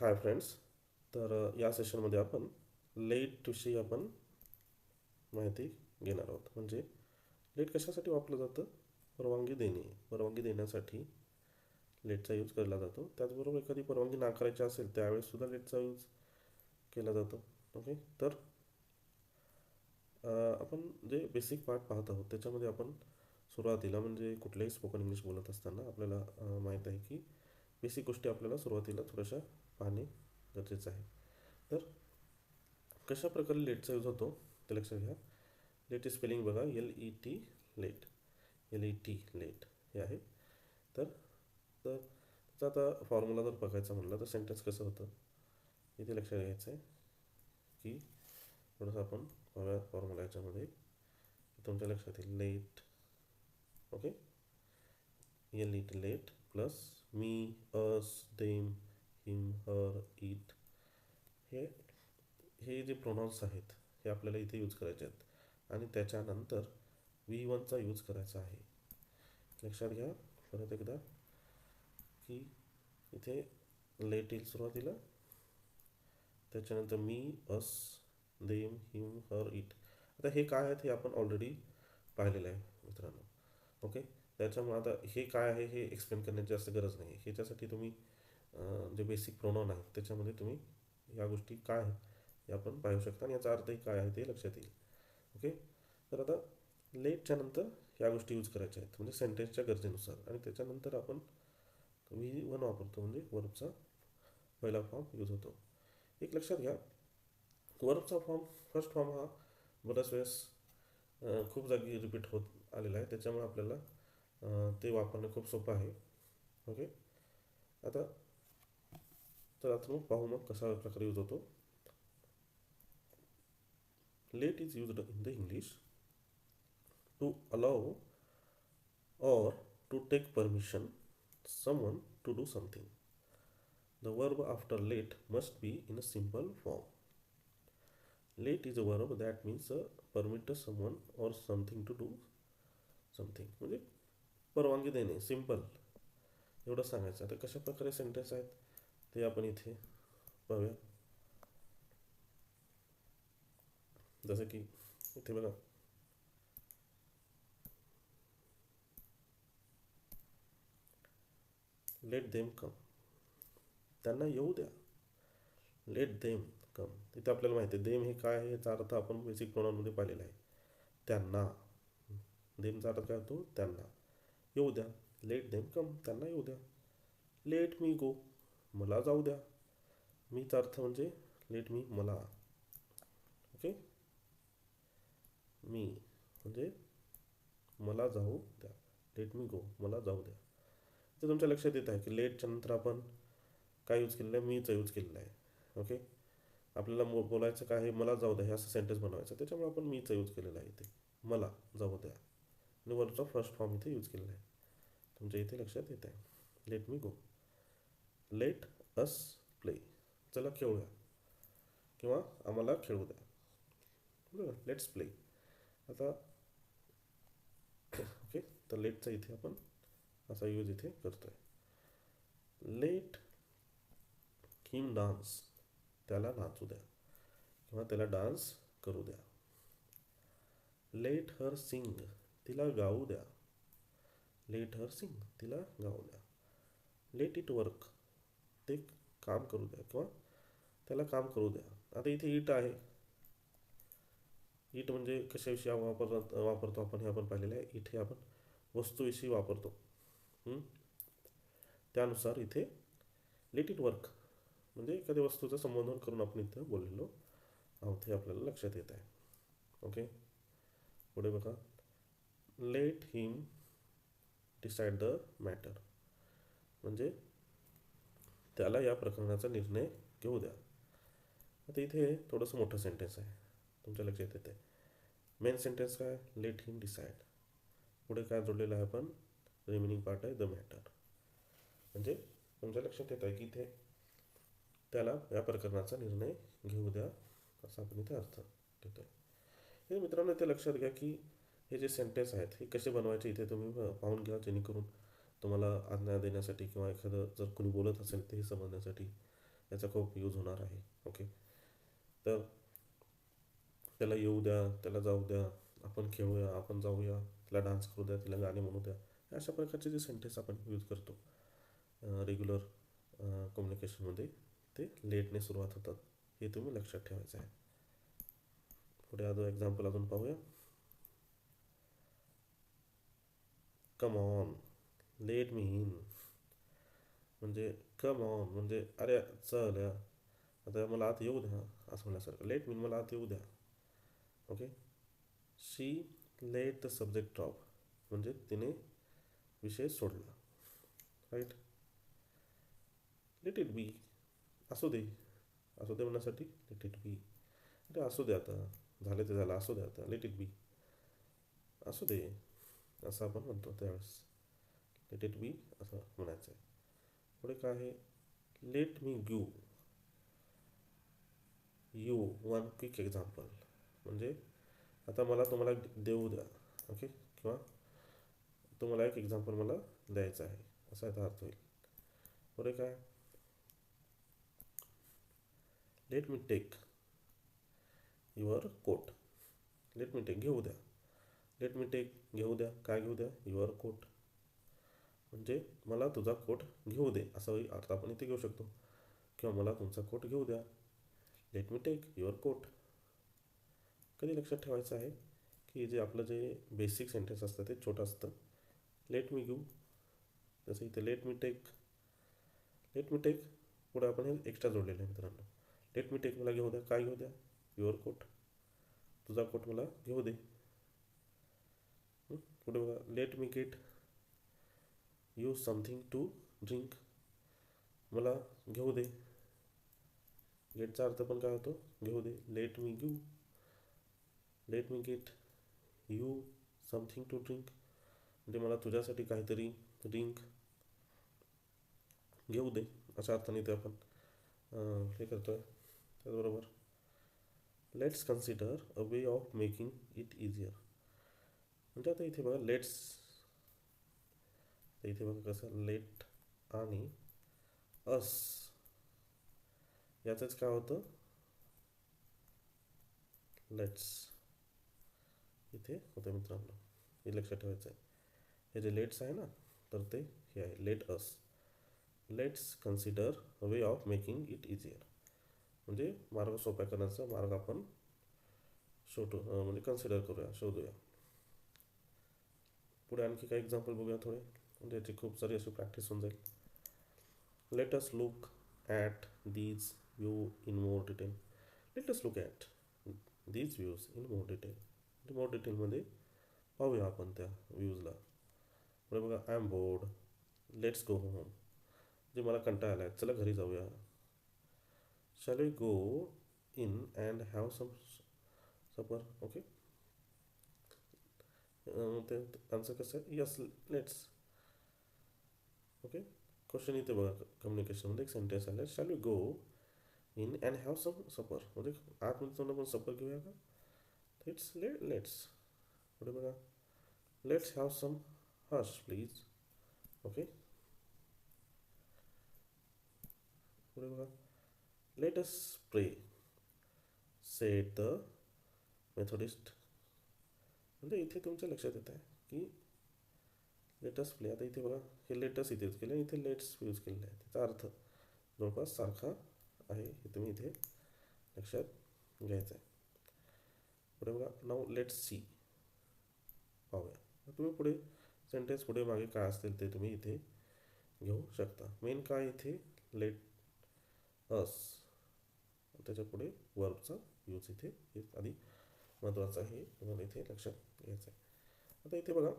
Hi friends. या सेशनमध्ये आपण लेटविषयी आपण माहिती घेणार आहोत. म्हणजे लेट कशासाठी वापरलं जातं? परवानगी देणे. परवानगी देण्यासाठी लेटचा यूज केला जातो. त्याचबरोबर एखादी परवानगी नाकारायची असेल त्यावेळेस सुद्धा लेटचा यूज केला जातो. ओके. तर आपण जे बेसिक पार्ट पाहत आहोत त्याच्यामध्ये आपण सुरुवातीला म्हणजे कुठल्याही स्पोकन इंग्लिश बोलत असताना आपल्याला माहीत आहे की बेसिक गोष्टी आपल्याला सुरुवातीला थोड्याशा पाहणे गरजेचं आहे. तर कशा प्रकारे लेटचा यूज होतो ते लक्षात घ्या. लेटची स्पेलिंग बघा, LET लेट, LET लेट हे आहे. तर तर त्याचा आता फॉर्म्युला जर बघायचा म्हटलं तर सेंटेन्स कसं होतं इथे लक्षात घ्यायचं आहे की थोडंसं आपण बघा फॉर्म्युला याच्यामध्ये तुमच्या लक्षात येईल. Let, okay, LET let plus me, us, them, him, her, it हे हे जे प्रोनाउन्स आहेत हे आपल्याला इथे यूज करायचे आहेत आणि त्याच्यानंतर V1चा यूज करायचा आहे. लक्षात घ्या परत एकदा की इथे लेट येईल सुरुवातीला, त्याच्यानंतर मी, us, them, him, her, it. आता हे काय आहेत हे आपण ऑलरेडी पाहिलेलं आहे मित्रांनो. ओके. त्याच्यामुळे आता हे काय आहे हे एक्सप्लेन करण्याची जास्त गरज नाही. ह्याच्यासाठी तुम्ही जे बेसिक प्रोनाउन आहेत त्याच्यामध्ये तुम्ही या गोष्टी काय आहेत हे आपण पाहू शकता आणि याचा अर्थही काय आहे ते लक्षात येईल. ओके. तर आता लेटच्या नंतर या गोष्टी यूज करायच्या आहेत म्हणजे सेंटेन्सच्या गरजेनुसार आणि त्याच्यानंतर आपण V1 वापरतो म्हणजे वर्बचा पहिला फॉर्म यूज होतो. एक लक्षात घ्या, वर्बचा फॉर्म फर्स्ट फॉर्म हा बऱ्याच वेळेस खूप जागी रिपीट होत आलेला आहे. त्याच्यामुळे आपल्याला ते वापरणं खूप सोपं आहे. ओके. आता तर आता मग पाहू मग कशा प्रकारे यूज होतो. Let is used in the English to allow or to take permission someone to do something. The verb after late must be in a simple form. Late is a verb that means permit someone or something to do something. म्हणजे परवानगी देणे, simple एवढं सांगायचं. आता कशा प्रकारे sentence आहेत ते आपण इथे पाहूया. जसं की इथे बघा, लेट देम कम, त्यांना येऊ द्या. लेट देम कम, तिथे आपल्याला माहिती आहे देम हे काय आहे याचा अर्थ आपण बेसिक प्रोनाउनमध्ये पाहिलेला आहे. त्यांना, देमचा अर्थ काय होतो? त्यांना. येऊ द्या, लेट देम कम, त्यांना येऊ द्या. लेट मी गो, मला जाऊ द्या. मीचा अर्थ म्हणजे लेट मी, मला. ओके. मी म्हणजे मला जाऊ द्या, लेट मी गो, मला जाऊ द्या. ते तुमच्या लक्षात येत आहे की लेटच्या नंतर आपण काय यूज केलेलं आहे? मीचा यूज केलेला आहे. ओके. आपल्याला बोलायचं काय आहे? मला जाऊ द्या हे असं सेंटेन्स बनवायचं, त्याच्यामुळे आपण मीचा यूज केलेला आहे इथे. मला जाऊ द्या आणि वरचा फर्स्ट फॉर्म इथे यूज केलेला आहे. तुमच्या इथे लक्षात येत आहे. लेट मी गो, लेट अस प्ले, चला खेळूया किंवा आम्हाला खेळू द्या. बरोबर, लेट्स प्ले. आता ओके. तर लेटचा इथे आपण असा यूज इथे करतोय. लेट हिम डान्स, त्याला नाचू द्या किंवा त्याला डान्स करू द्या. लेट हर सिंग, तिला गाऊ द्या. लेट हर सिंग, तिला गाऊ द्या. लेट इट वर्क, ते काम करू द्या किंवा त्याला काम करू द्या. आता इथे इट आहे. इट म्हणजे कशाविषयी वापरतो आपण हे आपण पाहिलेलं आहे. इट हे आपण वस्तूविषयी वापरतो. त्यानुसार इथे लेट इट वर्क म्हणजे एखाद्या वस्तूचं संबोधन करून आपण इथं बोललेलो आहोत हे आपल्याला लक्षात येत आहे. ओके. पुढे बघा, let him decide the matter, म्हणजे त्याला या प्रकरणाचा निर्णय घेऊ द्या. आता इथे थोडंसं मोठं सेंटेन्स आहे, तुमच्या लक्षात येते. मेन सेंटेन्स काय? Let him decide. पुढे काय जोडलेलं आहे आपण? रिमेनिंग पार्ट आहे द मॅटर. म्हणजे तुमच्या लक्षात येत आहे की इथे त्याला या प्रकरणाचा निर्णय घेऊ द्या असा आपण इथे अर्थ घेतोय. हे मित्रांनो इथे लक्षात घ्या की हे जे सेंटेन्स आहेत हे कसे बनवायचे इथे तुम्ही पाहून घ्या, जेणेकरून तुम्हाला आज्ञा देण्यासाठी किंवा एखादं जर कोणी बोलत असेल ते समजण्यासाठी याचा खूप यूज होणार आहे. ओके, तर त्याला येऊ द्या, त्याला जाऊ द्या, आपण खेळूया, आपण जाऊया, तिला डान्स करू द्या, तिला गाणे म्हणू द्या, अशा प्रकारचे जे सेंटेन्स आपण यूज करतो रेग्युलर कम्युनिकेशनमध्ये, ते लेटने सुरुवात होतात. हे तुम्ही लक्षात ठेवायचं आहे. पुढे अजून एक्झाम्पल अजून पाहूया. Come on, let me in. म्हणजे कम ऑन म्हणजे अरे चल या, आता मला आत येऊ द्या, असं म्हणण्यासारखं. लेट मी, मला आत येऊ द्या. Okay. She let the subject drop म्हणजे तिने विषय सोडला. राईट. लेट इट बी, असू दे. असू दे म्हणण्यासाठी लेट इट बी. अरे असू दे आता, झालं ते झालं, असू दे आता, लेट इट बी, असू दे, असं आपण म्हणतो त्यावेळेस. लेट इट बी असं म्हणायचं आहे. पुढे काय आहे, late me give you one quick example. म्हणजे आता मला तुम्हाला देऊ द्या. ओके, किंवा तुम्हाला एक एक्झाम्पल मला द्यायचं आहे, असा याचा अर्थ होईल. पुढे काय, let me take your coat. Let me take, घेऊ द्या. लेट मी टेक, घेऊ द्या. काय घेऊ द्या, युअर कोट. म्हणजे मला तुझा कोट घेऊ दे, असाही अर्थ आपण इथे घेऊ शकतो. किंवा मला तुमचा कोट घेऊ द्या. Let me take your coat. कधी लक्षात ठेवायचं आहे की जे आपलं जे बेसिक सेंटेन्स असतं ते छोटं असतं. लेट मी गिव, जसं इथे let me take. Let me take पुढे आपण हे एक्स्ट्रा जोडलेलं आहे मित्रांनो. लेट मी टेक, मला घेऊ द्या. काय घेऊ द्या, युअर कोट, तुझा कोट मला घेऊ दे. पुढे बघा, let me get you something to drink. मला घेऊ दे. गेटचा अर्थ पण काय होतो, घेऊ दे. Let me give, let me get you something to drink म्हणजे मला तुझ्यासाठी काहीतरी ड्रिंक घेऊ दे, अशा अर्थाने ते आपण हे करतोय. त्याचबरोबर let's consider a way of making it easier. म्हणजे आता इथे बघा लेट्स, इथे बघा कसं लेट आणि अस याचंच काय होतं, लेट्स इथे होतं मित्रांनो. हे लक्षात ठेवायचं आहे. हे जे लेट्स आहे ना, तर ते हे आहे let us. Let's consider a way of making it easier म्हणजे मार्ग सोप्या करण्याचा मार्ग आपण म्हणजे कन्सिडर करूया, शोधूया. पुढे आणखी काही एक्झाम्पल बघूया थोडे, म्हणजे याची खूप सारी अशी प्रॅक्टिस होऊन जाईल. Let us look at these view in more detail. Let us look at these views in more detail म्हणजे मोर डिटेलमध्ये पाहूया आपण त्या व्ह्यूजला. पुढे बघा, I am bored, let's go home म्हणजे मला कंटाळा आला आहे, चला घरी जाऊया. Shall we go in and have some supper. Okay, ते आन्सर कसं आहे, यस लेट्स. ओके, क्वेश्चन इथे बघा, कम्युनिकेशनमध्ये एक सेंटेन्स आलं, shall we go in and have some supper म्हणजे आतमध्ये जाऊन आपण सपर घेऊया का, इट्स लेट्स. पुढे बघा, let's have some hush please. Okay. पुढे बघा, लेट अस प्रे सेट द मेथोडिस्ट. म्हणजे इथे तुमच्या लक्षात येत आहे की लेटस प्ले. आता इथे बघा, हे लेटस इथे यूज केलं, इथे लेट्स यूज केलेलं आहे, त्याचा अर्थ जवळपास सारखा आहे, हे तुम्ही इथे लक्षात घ्यायचं आहे. पुढे बघा, नाऊ लेट्स सी, पाहूया. तुम्ही पुढे सेंटेन्स पुढे मागे काय असतील ते तुम्ही इथे घेऊ शकता. मेन काय इथे लेट अस, त्याच्या पुढे वर्बचा यूज इथे हे आधी महत्त्वाचं आहे, तुम्हाला इथे लक्षात घ्यायचं आहे. आता इथे बघा,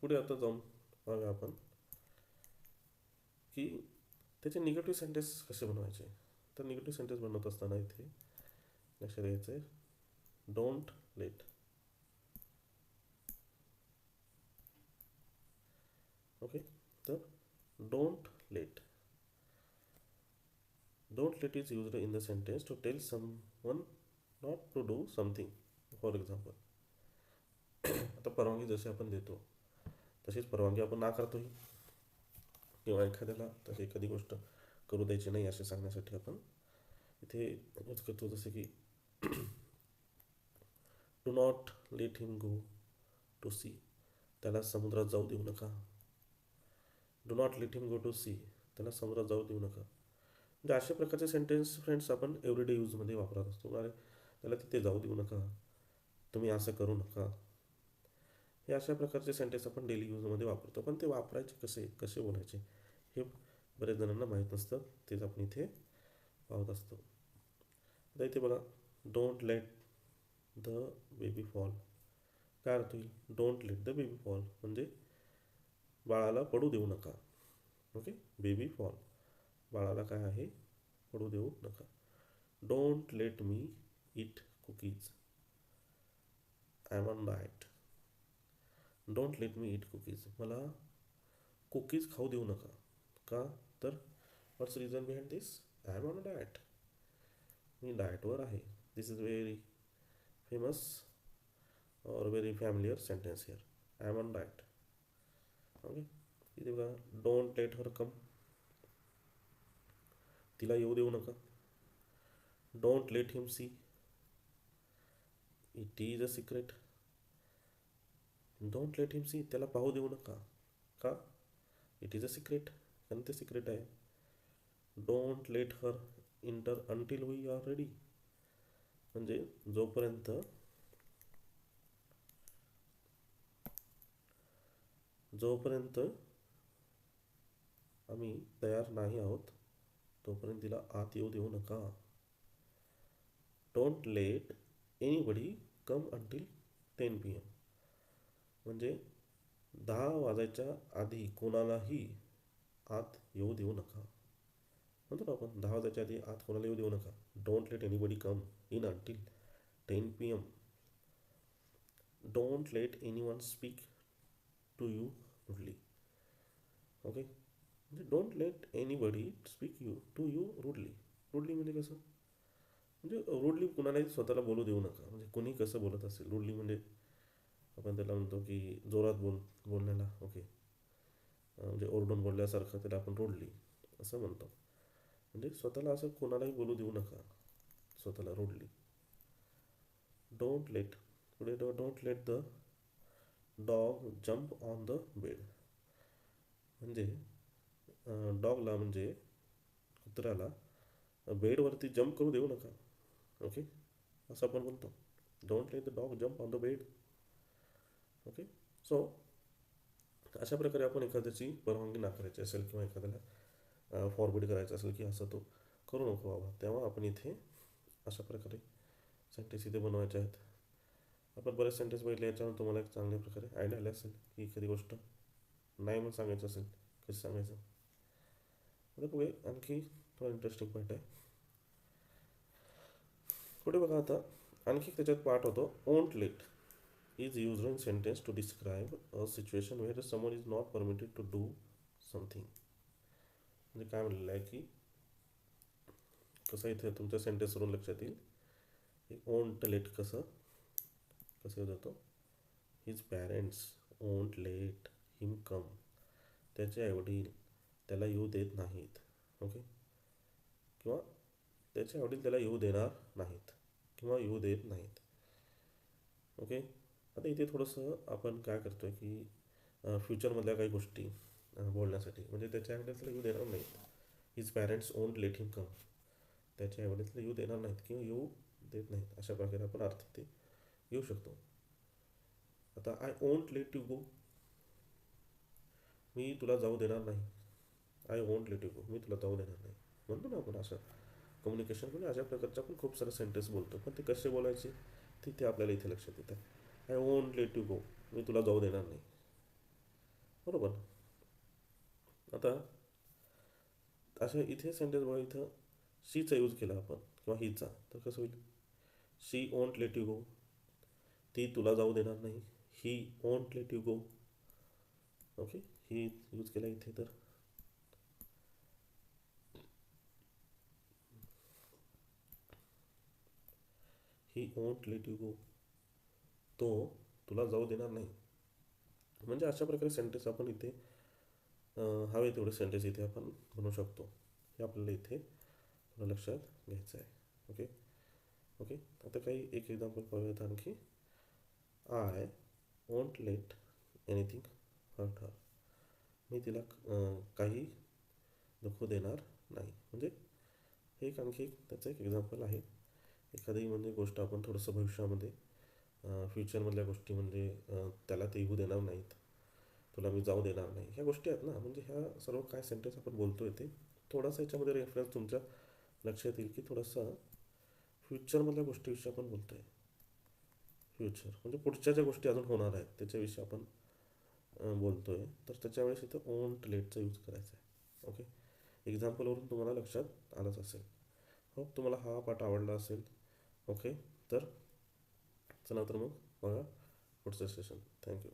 पुढे आता जाऊन बघा आपण की त्याचे निगेटिव्ह सेंटेन्स कसे बनवायचे. तर निगेटिव्ह सेंटेन्स बनवत असताना इथे लक्षात घ्यायचं आहे, डोंट लेट. ओके, तर don't let. Don't let is used in the sentence to tell someone not to do something. For example, आता परवानगी जशी आपण देतो तशीच परवानगी आपण नाकारतोही, किंवा एखाद्याला तशी एखादी गोष्ट करू द्यायची नाही असे सांगण्यासाठी आपण इथे यूज करतो. जसे की do not let him go to sea, त्याला समुद्रात जाऊ देऊ नका. Do not let him go to sea, त्याला समुद्रात जाऊ देऊ नका. म्हणजे अशा प्रकारचे सेंटेन्स फ्रेंड्स आपण एव्हरीडे यूजमध्ये वापरत असतो. अरे त्याला तिथे जाऊ देऊ नका, तुम्ही असं करू नका. हे अशा प्रकारचे सेंटेन्स आपण डेली यूजमध्ये वापरतो. पण ते वापरायचे कसे, कसे बोलायचे हे बरेच जणांना माहीत नसतं. तेच आपण इथे पाहत असतो. आता इथे बघा, don't let the baby fall. काय अर्थ होईल? Don't let the baby fall म्हणजे बाळाला पडू देऊ नका. ओके, बेबी फॉल, बाळाला काय आहे, पडू देऊ नका. Don't let me eat cookies, I am on diet. Don't let me eat cookies, मला कुकीज खाऊ देऊ नका. का तर what's reason behind this? I am on diet, मी डाएटवर आहे. दिस इज व्हेरी फेमस और very familiar sentence here. I am on diet. Okay, इथे बघा, डोंट लेट हर कम, तिला येऊ देऊ नका. Don't let him see, it is a secret. Don't let him see, त्याला पाहू देऊ नका. का? इट इज अ सिक्रेट, कारण ते सिक्रेट आहे. Don't let her enter until we are ready, म्हणजे जोपर्यंत जोपर्यंत आम्ही तयार नाही आहोत तोपर्यंत तिला आत येऊ देऊ नका. Don't let anybody come until 10 PM, म्हणजे 10 वाजायच्या आधी कोणालाही आत येऊ देऊ नका. म्हणतो ना आपण, 10 वाजायच्या आधी आत कोणाला येऊ देऊ नका. Don't let anybody come in until 10 PM. Don't let anyone speak to you rudely. Okay, म्हणजे don't let anybody speak to you rudely. Rudely म्हणजे कसं? म्हणजे रुडली कुणालाही स्वतःला बोलू देऊ नका. म्हणजे कुणी कसं बोलत असेल, रुडली म्हणजे आपण त्याला म्हणतो की जोरात बोलण्याला. ओके, म्हणजे ओरडून बोलल्यासारखं त्याला आपण रुडली असं म्हणतो. म्हणजे स्वतःला असं कोणालाही बोलू देऊ नका, स्वतःला रुडली. डोंट लेट, पुढे don't let the dog jump on the bed, म्हणजे डॉगला म्हणजे कुत्र्याला बेडवरती जम्प करू देऊ नका. ओके, असं आपण म्हणतो. Don't let the dog jump on the bed. Okay, so अशा प्रकारे आपण एखाद्याची परवानगी नाकारायची असेल किंवा एखाद्याला फॉरवर्ड करायचं असेल की असं तो करू नको बाबा, तेव्हा आपण इथे अशा प्रकारे सेंटेन्स इथे बनवायचे आहेत. आपण बरेच सेंटेन्स बघितले, याच्यावर तुम्हाला एक चांगल्या प्रकारे आयडिया आली असेल की एखादी गोष्ट नाही म्हणून सांगायचं असेल कसं सांगायचं. आता बघूया आणखी थोडा इंटरेस्टिंग पॉईंट आहे. पुढे बघा, आता आणखी त्याच्यात पार्ट होतो, won't let is used in sentence to describe a situation where someone is not permitted to do something. म्हणजे काय म्हणलेलं आहे की कसं इथे तुमच्या सेंटेन्सवरून लक्षात येईल. ओंट लेट कसं कसं जातो, his parents won't let him come, त्याचे आईवडील त्याला येऊ देत नाहीत. ओके, किंवा त्याचे आईवडील त्याला येऊ देणार नाहीत किंवा येऊ देत नाहीत. ओके, आता इथे थोडंसं आपण काय करतो आहे की फ्युचरमधल्या काही गोष्टी बोलण्यासाठी, म्हणजे त्याच्या आईवडील त्याला येऊ देणार नाहीत. His parents won't let him come, त्याच्या आईवडील त्याला येऊ देणार नाहीत किंवा येऊ देत नाहीत, अशा प्रकारे आपण अर्थ ते येऊ शकतो. आता आय ओंट लेट यू गो, मी तुला जाऊ देणार नाही. आय ओंट लेट यू गो, मी तुला जाऊ देणार नाही म्हणतो ना आपण. असं कम्युनिकेशन म्हणजे अशा प्रकारचे आपण खूप सारे सेंटेन्स बोलतो, पण ते कसे बोलायचे ते आपल्याला इथे लक्षात येतं. आय ओंट लेट यू गो, मी तुला जाऊ देणार नाही. बरोबर. आता अशा इथे सेंटेन्स बघा, इथं शीचा यूज केला आपण किंवा हिचा, तर कसं होईल? शी ओंट लेट यू गो, ती तुला जाऊ देणार नाही. He won't let you go. Okay, ही यूज केला इथे, तर ही ओंट लेट यू गो, तो तुला जाऊ देणार नाही. म्हणजे अशा प्रकारे सेंटेन्स आपण इथे हवे तेवढे सेंटेन्स इथे आपण बनवू शकतो. हे आपल्याला इथे थोडं लक्षात घ्यायचं आहे. ओके ओके आता काही एक एक्झाम्पल पाहूयात आणखी. I won't let anything hurt her. मी तिला काही दुखू देणार नाही. म्हणजे हे एक आणखी त्याचं एक एक्झाम्पल आहे. एखादी म्हणजे गोष्ट आपण थोडंसं भविष्यामध्ये फ्युचरमधल्या गोष्टी म्हणजे त्याला ते येऊ देणार नाहीत, तुला मी जाऊ देणार नाही, ह्या गोष्टी आहेत ना. म्हणजे ह्या सर्व काय सेंटेन्स आपण बोलतोय ते थोडासा याच्यामध्ये रेफरन्स तुमच्या लक्षात येईल की थोडासा फ्युचरमधल्या गोष्टीविषयी आपण बोलतोय. फ्युचर म्हणजे पुढच्या ज्या गोष्टी अजून होणार आहेत त्याच्याविषयी आपण बोलतोय. तर त्याच्यावेळेस इथं ओंट लेटचा यूज करायचा आहे. ओके एक्झाम्पलवरून तुम्हाला लक्षात आलंच असेल. हो तुम्हाला हा पाठ आवडला असेल. ओके तर चला तर मग बघा पुढचं सेशन. थँक्यू.